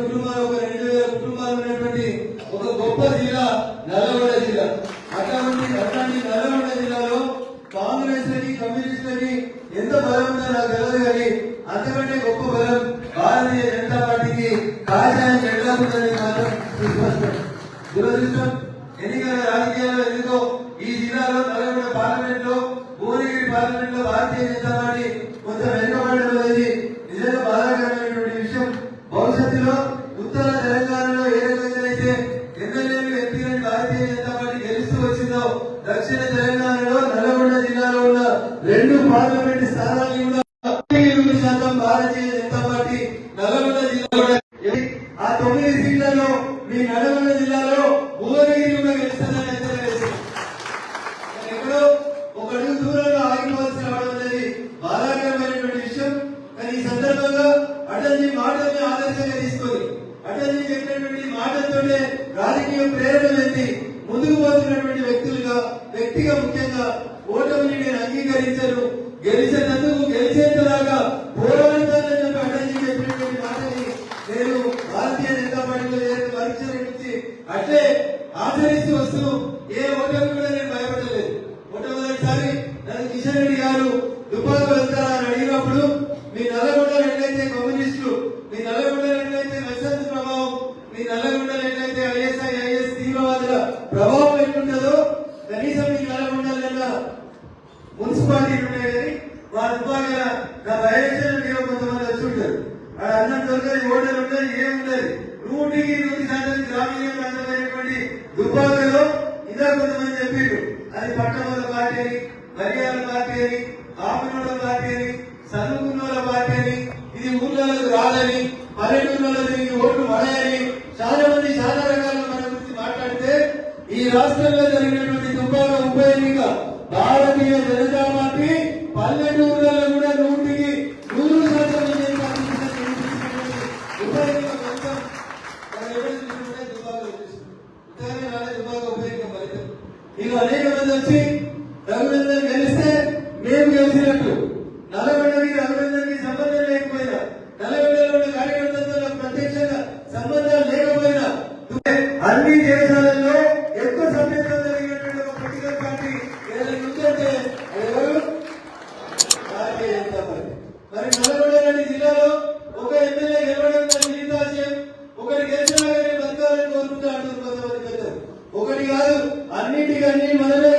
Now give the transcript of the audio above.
కుటుంబాలు, ఒక 2000 కుటుంబాలు ఉన్నటువంటి ఒక గొప్ప జిల్లా నల్లగొండ జిల్లా. అట్లాంటి నల్లగొండ జిల్లాలో కాంగ్రెస్ కి కమ్యూనిస్టులకి ఎంత బలం ఉందో నాకు తెలియదు, కానీ అంతకంటే గొప్ప బలం భారతీయ జనతా పార్టీకి కాషాయ జెండా ఉందని మాత్రం సుస్పష్టం. దురదృష్టం, ఎన్నికల రాజకీయాల్లో ఎందుకో ఈ జిల్లాలో నల్గొండ పార్లమెంట్ లో, భువనగిరి పార్లమెంట్ లో భారతీయ జనతా పార్టీ కొంత వెనుకబడడం అనేది నిజంగా బాధాకరమైనటువంటి విషయం. భవిష్యత్తులో ఉత్తర తెలంగాణలో ఏ రకంగానైతే ఎమ్మెల్యేలు ఎంపీలను భారతీయ జనతా పార్టీ గెలుస్తూ వచ్చిందో, దక్షిణ తెలంగాణలో నల్గొండ జిల్లాలో ఉన్న 2 పార్లమెంట్ స్థానాలు కూడా 9% భారతీయ జనతా పార్టీ నల్గొండ జిల్లాలో. ఆ 9 సీట్లలో మీ నల్గొండ జిల్లాలో భువనగిరి కూడా గెలుస్తుందని ఎక్కడో ఒక అడుగు దూరంలో ఆగిపోవాల్సి రావడం అనేది బాధాకరమైనటువంటి విషయం. కానీ ఈ సందర్భంగా అటల్జీ మాటల్ని ఆదర్శంగా తీసుకొని, అటల్జీ చెప్పినటువంటి మాటలతోనే రాజకీయ ప్రేరణ వ్యక్తి ముందుకు పోతున్నటువంటి వ్యక్తిగా ముఖ్యంగా ఓటమిని నేను అంగీకరించను, గెలిచేందుకు గెలిచేంతలాగా పోరాడతానని చెప్పి అటల్జీ చెప్పినటువంటి మాటని నేను భారతీయ జనతా పార్టీలో పరీక్షల నుంచి అట్లే ఆచరిస్తూ వస్తూ ఏ ఓటమి కూడా నేను భయపడలేదు. మొట్టమొదటిసారి నన్ను కిషన్ రెడ్డి గారు దుబ్బాకు వెళ్తారా అని అడిగినప్పుడు, మీ నల్లగొండలో ఎట్లయితే కమ్యూనిస్టులు, మీ నల్లగొండలో ఎట్లయితే నక్సల్ ప్రభావం, మీ నల్లగొండలో ఎట్లయితే ఐఎస్ తీవ్రవాదుల ప్రభావం ఎట్లుంటుందో, కనీసం మీ నల్లగొండలో మున్సిపాలిటీలు ఉన్నాయి కానీ మా దుబ్బాక నా బయలుదేరి మీరు కొంతమంది వచ్చి ఉంటారు. అన్నం దొరకని ఓటలు ఉండదు, ఏముండదు. 100% గ్రామీణ ప్రాంతమైనటువంటి దుబ్బాకలో ఇంకా కొంతమంది చెప్పారు అది పట్టణాల పార్టీ అని, మర్యాద పార్టీ అని, ఆపినోళ్ళ పార్టీ అని, చదువుకున్న పార్టీ అని, ఇది ఊళ్ళకు రాదని, పల్లెటూళ్ళలో తిరిగి ఓట్లు పడాయని చాలా మంది చాలా రకాలుగా మన గురించి మాట్లాడితే, ఈ రాష్ట్రంలో జరిగినటువంటి దుబ్బాక ఉప ఎన్నిక భారతీయ జనతా పార్టీ పల్లెటూళ్ళలో కూడా 100% ఉప ఎన్నిక మొత్తం దుబ్బాక ఉప ఎన్నిక ఫలితం. ఇక అనేక మంది వచ్చి రఘునందన్ గెలిస్తే మేము గెలిచినట్టు, నల్లగొండకి రఘునందన్కి సంబంధం లేకపోయినా, నల్లగొండలో ఉన్న కార్యకర్తలతో ప్రత్యక్షంగా సంబంధాలు లేకపోయినా, అన్ని దేశాలలో ఎక్కువ సభ్యత్వం జరిగినటువంటి ఒక పొలిటికల్ పార్టీ ఏదైనా ఉందంటే ఎవరు? భారతీయ జనతా పార్టీ. మరి నల్లగొండ లాంటి జిల్లాలో ఒక ఎమ్మెల్యే గెలవడం జీవితాశయం, ఒకటి గెలిచినా కానీ బతకాలని కోరుకుంటూ అంటారు కొంతమంది పెద్దలు. ఒకటి కాదు, అన్నిటికన్నీ మనమే